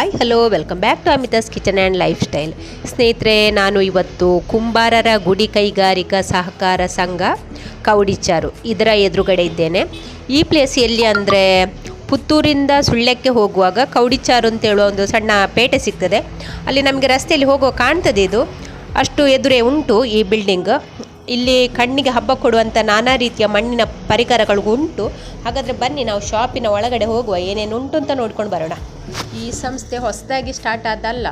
Hi hello welcome back to Amita's kitchen and lifestyle. ಸ್ನೇಹಿತರೆ, ನಾನು ಇವತ್ತು ಕುಂಬಾರರ ಗುಡಿ ಕೈಗಾರಿಕಾ ಸಹಕಾರ ಸಂಘ ಕವಡಿಚಾರು ಇದರ ಎದುರುಗಡೆ ಇದ್ದೇನೆ. ಈ ಪ್ಲೇಸ್ ಎಲ್ಲಿ ಅಂದರೆ ಪುತ್ತೂರಿಂದ ಸುಳ್ಯಕ್ಕೆ ಹೋಗುವಾಗ ಕವಡಿಚಾರು ಅಂತ ಹೇಳುವ ಒಂದು ಸಣ್ಣ ಪೇಟೆ ಸಿಗ್ತದೆ. ಅಲ್ಲಿ ನಮಗೆ ರಸ್ತೆಯಲ್ಲಿ ಹೋಗುವ ಕಾಣ್ತದೆ. ಇದು ಅಷ್ಟು ಎದುರೇ ಉಂಟು ಈ ಬಿಲ್ಡಿಂಗ್. ಇಲ್ಲಿ ಕಣ್ಣಿಗೆ ಹಬ್ಬ ಕೊಡುವಂಥ ನಾನಾ ರೀತಿಯ ಮಣ್ಣಿನ ಪರಿಕರಗಳು ಉಂಟು. ಹಾಗಾದರೆ ಬನ್ನಿ ನಾವು ಶಾಪಿನ ಒಳಗಡೆ ಹೋಗುವ, ಏನೇನು ಉಂಟು ಅಂತ ನೋಡ್ಕೊಂಡು ಬರೋಣ. ಈ ಸಂಸ್ಥೆ ಹೊಸದಾಗಿ ಸ್ಟಾರ್ಟ್ ಆದಲ್ಲ,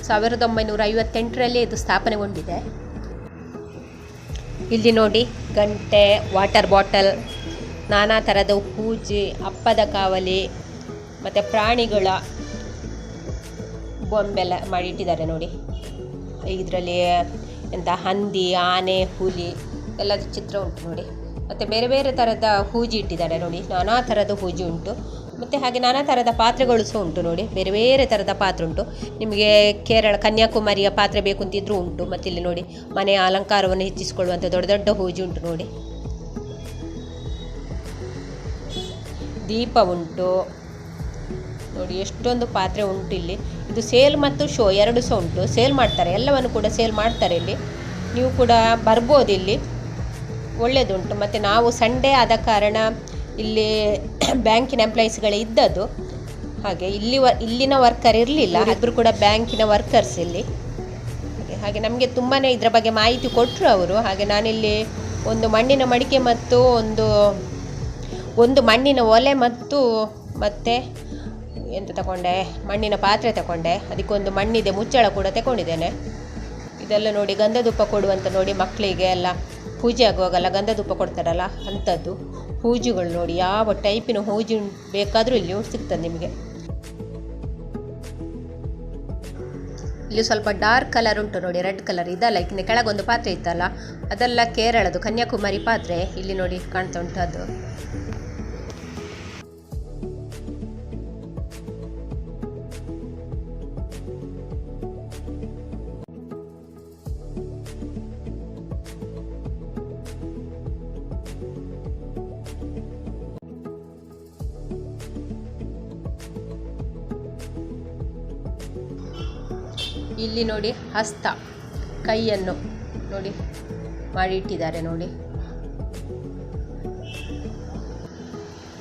1958ರಲ್ಲಿ ಇದು ಸ್ಥಾಪನೆಗೊಂಡಿದೆ. ಇಲ್ಲಿ ನೋಡಿ, ಗಂಟೆ, ವಾಟರ್ ಬಾಟಲ್, ನಾನಾ ಥರದ ಹೂಜಿ, ಅಪ್ಪದ ಕಾವಲಿ ಮತ್ತು ಪ್ರಾಣಿಗಳ ಬೊಂಬೆಲ್ಲ ಮಾಡಿಟ್ಟಿದ್ದಾರೆ ನೋಡಿ. ಇದರಲ್ಲಿ ಎಂಥ ಹಂದಿ, ಆನೆ, ಹುಲಿ ಎಲ್ಲದ ಚಿತ್ರ ಉಂಟು ನೋಡಿ. ಮತ್ತು ಬೇರೆ ಬೇರೆ ಥರದ ಹೂಜಿ ಇಟ್ಟಿದ್ದಾರೆ ನೋಡಿ. ನಾನಾ ಥರದ ಹೂಜಿ ಉಂಟು. ಮತ್ತು ಹಾಗೆ ನಾನಾ ಥರದ ಪಾತ್ರೆಗಳು ಸಹ ಉಂಟು ನೋಡಿ. ಬೇರೆ ಬೇರೆ ಥರದ ಪಾತ್ರೆ ಉಂಟು. ನಿಮಗೆ ಕೇರಳ ಕನ್ಯಾಕುಮಾರಿಯ ಪಾತ್ರೆ ಬೇಕು ಅಂತಿದ್ರೂ ಉಂಟು. ಮತ್ತು ಇಲ್ಲಿ ನೋಡಿ, ಮನೆಯ ಅಲಂಕಾರವನ್ನು ಹೆಚ್ಚಿಸಿಕೊಳ್ಳುವಂಥ ದೊಡ್ಡ ದೊಡ್ಡ ಹೂಜಿ ಉಂಟು ನೋಡಿ. ದೀಪ ಉಂಟು ನೋಡಿ. ಎಷ್ಟೊಂದು ಪಾತ್ರೆ ಉಂಟು ಇಲ್ಲಿ. ಇದು ಸೇಲ್ ಮತ್ತು ಶೋ ಎರಡು ಸಹ ಉಂಟು. ಸೇಲ್ ಮಾಡ್ತಾರೆ, ಎಲ್ಲವನ್ನು ಕೂಡ ಸೇಲ್ ಮಾಡ್ತಾರೆ ಇಲ್ಲಿ. ನೀವು ಕೂಡ ಬರ್ಬೋದು, ಇಲ್ಲಿ ಒಳ್ಳೆಯದುಂಟು. ಮತ್ತು ನಾವು ಸಂಡೇ ಆದ ಕಾರಣ ಇಲ್ಲಿ ಬ್ಯಾಂಕಿನ ಎಂಪ್ಲಾಯೀಸ್ಗಳೇ ಇದ್ದದ್ದು. ಹಾಗೆ ಇಲ್ಲಿನ ವರ್ಕರ್ ಇರಲಿಲ್ಲ, ಇಬ್ಬರು ಕೂಡ ಬ್ಯಾಂಕಿನ ವರ್ಕರ್ಸ್ ಇಲ್ಲಿ. ಹಾಗೆ ನಮಗೆ ತುಂಬಾ ಇದರ ಬಗ್ಗೆ ಮಾಹಿತಿ ಕೊಟ್ಟರು ಅವರು. ಹಾಗೆ ನಾನಿಲ್ಲಿ ಒಂದು ಮಣ್ಣಿನ ಮಡಿಕೆ ಮತ್ತು ಒಂದು ಮಣ್ಣಿನ ಒಲೆ ಮತ್ತು ಎಂತ ತಗೊಂಡೆ, ಮಣ್ಣಿನ ಪಾತ್ರೆ ತಗೊಂಡೆ. ಅದಕ್ಕೊಂದು ಮಣ್ಣಿದೆ ಮುಚ್ಚಳ ಕೂಡ ತಗೊಂಡಿದ್ದೇನೆ. ಇದೆಲ್ಲ ನೋಡಿ, ಗಂಧಧೂಪ ಕೊಡುವಂಥ ನೋಡಿ, ಮಕ್ಕಳಿಗೆ ಎಲ್ಲ ಪೂಜೆ ಆಗುವಾಗೆಲ್ಲ ಗಂಧಧೂಪ ಕೊಡ್ತಾರಲ್ಲ ಅಂಥದ್ದು ಹೂಜುಗಳು ನೋಡಿ. ಯಾವ ಟೈಪಿನ ಹೂಜು ಬೇಕಾದರೂ ಇಲ್ಲಿ ಸಿಗ್ತದೆ ನಿಮಗೆ. ಇಲ್ಲಿ ಸ್ವಲ್ಪ ಡಾರ್ಕ್ ಕಲರ್ ಉಂಟು ನೋಡಿ, ರೆಡ್ ಕಲರ್. ಇದಲ್ಲ, ಇನ್ನು ಕೆಳಗೊಂದು ಪಾತ್ರೆ ಇತ್ತಲ್ಲ, ಅದೆಲ್ಲ ಕೇರಳದು ಕನ್ಯಾಕುಮಾರಿ ಪಾತ್ರೆ. ಇಲ್ಲಿ ನೋಡಿ ಕಾಣ್ತಾ ಉಂಟು ಅದು. ಇಲ್ಲಿ ನೋಡಿ, ಹಸ್ತ, ಕೈಯನ್ನು ನೋಡಿ ಮಾಡಿ ಇಟ್ಟಿದ್ದಾರೆ ನೋಡಿ.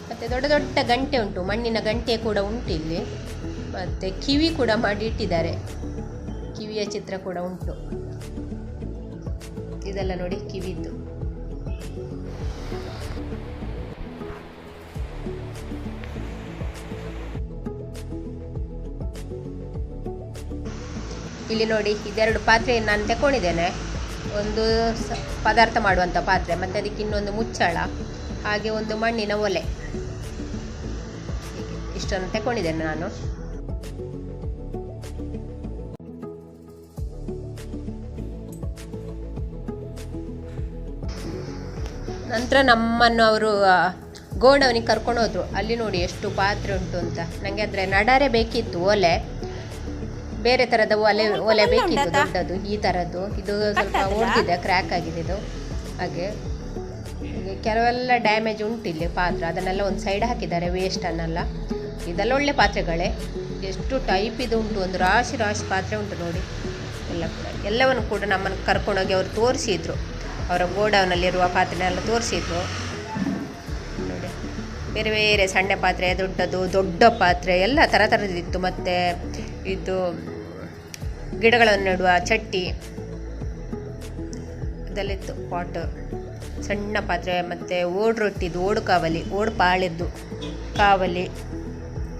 ಮತ್ತು ದೊಡ್ಡ ದೊಡ್ಡ ಗಂಟೆ ಉಂಟು, ಮಣ್ಣಿನ ಗಂಟೆ ಕೂಡ ಉಂಟು ಇಲ್ಲಿ. ಮತ್ತು ಕಿವಿ ಕೂಡ ಮಾಡಿ ಇಟ್ಟಿದ್ದಾರೆ, ಕಿವಿಯ ಚಿತ್ರ ಕೂಡ ಉಂಟು. ಇದೆಲ್ಲ ನೋಡಿ ಕಿವಿದ್ದು. ಇಲ್ಲಿ ನೋಡಿ, ಇದೆರಡು ಪಾತ್ರೆ ನಾನು ತಗೊಂಡಿದ್ದೇನೆ. ಒಂದು ಪದಾರ್ಥ ಮಾಡುವಂಥ ಪಾತ್ರೆ, ಮತ್ತು ಅದಕ್ಕೆ ಇನ್ನೊಂದು ಮುಚ್ಚಳ, ಹಾಗೆ ಒಂದು ಮಣ್ಣಿನ ಒಲೆ. ಇಷ್ಟನ್ನು ತಗೊಂಡಿದ್ದೇನೆ ನಾನು. ನಂತರ ನಮ್ಮನ್ನು ಅವರು ಗೋಡೌನಿಗೆ ಕರ್ಕೊಂಡು ಹೋದರು. ಅಲ್ಲಿ ನೋಡಿ ಎಷ್ಟು ಪಾತ್ರೆ ಉಂಟು ಅಂತ. ನನಗೆ ಆದರೆ ನಡಾರೆ ಬೇಕಿತ್ತು, ಒಲೆ ಬೇರೆ ಥರದ ಒಲೆ ಬೇಕಿತ್ತು, ದೊಡ್ಡದು ಈ ಥರದ್ದು. ಇದು ಸ್ವಲ್ಪ ಒಡೆದಿದೆ, ಕ್ರ್ಯಾಕ್ ಆಗಿದೆ ಇದು. ಹಾಗೆ ಕೆಲವೆಲ್ಲ ಡ್ಯಾಮೇಜ್ ಉಂಟು ಇಲ್ಲಿ ಪಾತ್ರೆ. ಅದನ್ನೆಲ್ಲ ಒಂದು ಸೈಡ್ ಹಾಕಿದ್ದಾರೆ, ವೇಸ್ಟನ್ನೆಲ್ಲ. ಇದೆಲ್ಲ ಒಳ್ಳೆ ಪಾತ್ರೆಗಳೇ. ಎಷ್ಟು ಟೈಪ್ ಇದು ಉಂಟು, ಒಂದು ರಾಶಿ ಪಾತ್ರೆ ಉಂಟು ನೋಡಿ. ಎಲ್ಲವನ್ನು ಕೂಡ ನಮ್ಮನ್ನು ಕರ್ಕೊಂಡೋಗಿ ಅವರು ತೋರಿಸಿದ್ರು. ಅವರ ಗೋಡೌನಲ್ಲಿರುವ ಪಾತ್ರೆನೆಲ್ಲ ತೋರಿಸಿದ್ರು ನೋಡಿ. ಬೇರೆ ಬೇರೆ ಸಣ್ಣ ಪಾತ್ರೆ, ದೊಡ್ಡ ಪಾತ್ರೆ ಎಲ್ಲ ಥರದಿತ್ತು. ಮತ್ತು ಇದು ಗಿಡಗಳನ್ನು ನೆಡುವ ಚಟ್ಟಿ ಇದೆಲ್ಲಿತ್ತು, ಪಾಟ್, ಸಣ್ಣ ಪಾತ್ರೆ. ಮತ್ತು ಓಡು ರೊಟ್ಟಿದ್ದು, ಓಡು ಕಾವಲಿ, ಓಡು ಪಾಳೆದ್ದು ಕಾವಲಿ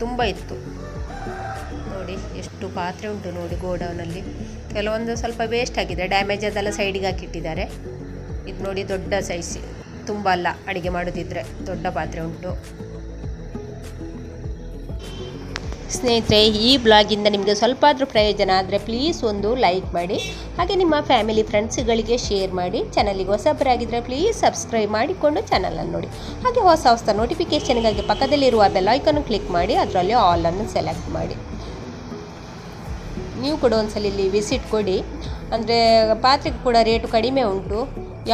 ತುಂಬ ಇತ್ತು ನೋಡಿ. ಎಷ್ಟು ಪಾತ್ರೆ ಉಂಟು ನೋಡಿ ಗೋಡೌನಲ್ಲಿ. ಕೆಲವೊಂದು ಸ್ವಲ್ಪ ವೇಸ್ಟ್ ಆಗಿದೆ, ಡ್ಯಾಮೇಜ್ ಅದೆಲ್ಲ ಸೈಡಿಗೆ ಹಾಕಿಟ್ಟಿದ್ದಾರೆ. ಇದು ನೋಡಿ, ದೊಡ್ಡ ಸೈಜ್, ತುಂಬ ಅಲ್ಲ ಅಡುಗೆ ಮಾಡೋದಿದ್ರೆ ದೊಡ್ಡ ಪಾತ್ರೆ ಉಂಟು. ಸ್ನೇಹಿತರೆ, ಈ ಬ್ಲಾಗಿಂದ ನಿಮಗೆ ಸ್ವಲ್ಪ ಆದರೂ ಪ್ರಯೋಜನ ಆದರೆ ಪ್ಲೀಸ್ ಒಂದು ಲೈಕ್ ಮಾಡಿ. ಹಾಗೆ ನಿಮ್ಮ ಫ್ಯಾಮಿಲಿ ಫ್ರೆಂಡ್ಸ್ಗಳಿಗೆ ಶೇರ್ ಮಾಡಿ. ಚಾನಲಿಗೆ ಹೊಸಬರಾಗಿದ್ದರೆ ಪ್ಲೀಸ್ ಸಬ್ಸ್ಕ್ರೈಬ್ ಮಾಡಿಕೊಂಡು ಚಾನಲನ್ನು ನೋಡಿ. ಹಾಗೆ ಹೊಸ ನೋಟಿಫಿಕೇಷನ್ಗಾಗಿ ಪಕ್ಕದಲ್ಲಿರುವ ಬೆಲ್ ಐಕನ್ನು ಕ್ಲಿಕ್ ಮಾಡಿ, ಅದರಲ್ಲಿ ಆಲನ್ನು ಸೆಲೆಕ್ಟ್ ಮಾಡಿ. ನೀವು ಕೂಡ ಒಂದ್ಸಲ ಇಲ್ಲಿ ವಿಸಿಟ್ ಕೊಡಿ. ಅಂದರೆ ಪಾತ್ರೆಗೆ ಕೂಡ ರೇಟು ಕಡಿಮೆ ಉಂಟು.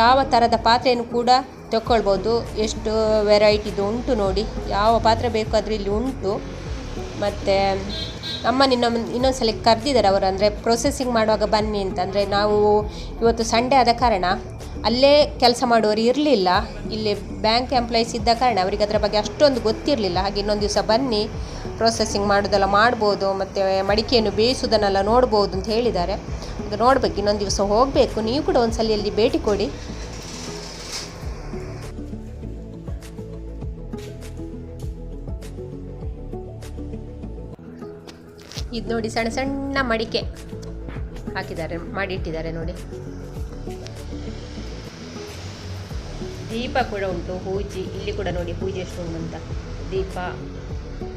ಯಾವ ಥರದ ಪಾತ್ರೆಯನ್ನು ಕೂಡ ತಗೊಳ್ಬೋದು. ಎಷ್ಟು ವೆರೈಟಿದು ಉಂಟು ನೋಡಿ. ಯಾವ ಪಾತ್ರೆ ಬೇಕಾದರೂ ಇಲ್ಲಿ ಉಂಟು. ಮತ್ತು ಅಮ್ಮನ ಇನ್ನೊಂದ್ಸಲ ಕರೆದಿದ್ದಾರೆ ಅವರು, ಅಂದರೆ ಪ್ರೊಸೆಸಿಂಗ್ ಮಾಡುವಾಗ ಬನ್ನಿ ಅಂತ. ಅಂದರೆ ನಾವು ಇವತ್ತು ಸಂಡೇ ಆದ ಕಾರಣ ಅಲ್ಲೇ ಕೆಲಸ ಮಾಡುವವರು ಇರಲಿಲ್ಲ, ಇಲ್ಲಿ ಬ್ಯಾಂಕ್ ಎಂಪ್ಲಾಯೀಸ್ ಇದ್ದ ಕಾರಣ ಅವರಿಗೆ ಅದರ ಬಗ್ಗೆ ಅಷ್ಟೊಂದು ಗೊತ್ತಿರಲಿಲ್ಲ. ಹಾಗೆ ಇನ್ನೊಂದು ದಿವಸ ಬನ್ನಿ, ಪ್ರೊಸೆಸಿಂಗ್ ಮಾಡೋದೆಲ್ಲ ಮಾಡ್ಬೋದು, ಮತ್ತು ಮಡಿಕೆಯನ್ನು ಬೇಯಿಸೋದನ್ನೆಲ್ಲ ನೋಡ್ಬೋದು ಅಂತ ಹೇಳಿದ್ದಾರೆ. ಅದು ನೋಡ್ಬೇಕು, ಇನ್ನೊಂದು ದಿವಸ ಹೋಗಬೇಕು. ನೀವು ಕೂಡ ಒಂದ್ಸಲ ಅಲ್ಲಿ ಭೇಟಿ ಕೊಡಿ. ಇದು ನೋಡಿ, ಸಣ್ಣ ಸಣ್ಣ ಮಡಿಕೆ ಹಾಕಿದ್ದಾರೆ, ಮಾಡಿಟ್ಟಿದ್ದಾರೆ ನೋಡಿ. ದೀಪ ಕೂಡ ಉಂಟು, ಹೂಜಿ. ಇಲ್ಲಿ ಕೂಡ ನೋಡಿ ಹೂಜಿ ಎಷ್ಟು ಉಂಟು ಅಂತ. ದೀಪ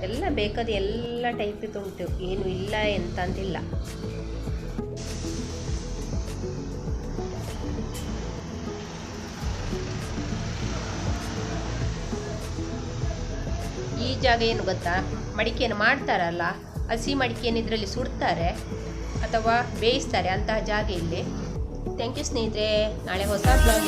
ಎಲ್ಲ ಬೇಕಾದ ಎಲ್ಲ ಟೈಪಿದ್ದು ಉಂಟು, ಏನು ಇಲ್ಲ ಎಂತ ಅಂತಿಲ್ಲ. ಈ ಜಾಗ ಏನು ಗೊತ್ತಾ, ಮಡಿಕೆಯನ್ನು ಮಾಡ್ತಾರಲ್ಲ, ಹಸಿ ಮಡಿಕೆಯನ್ನು ಇದರಲ್ಲಿ ಸುಡ್ತಾರೆ ಅಥವಾ ಬೇಯಿಸ್ತಾರೆ, ಅಂತಹ ಜಾಗ ಇಲ್ಲಿ. ಥ್ಯಾಂಕ್ ಯು ಸ್ನೇಹಿತರೆ. ನಾಳೆ ಹೊಸ ಬ್ಲಾಗ್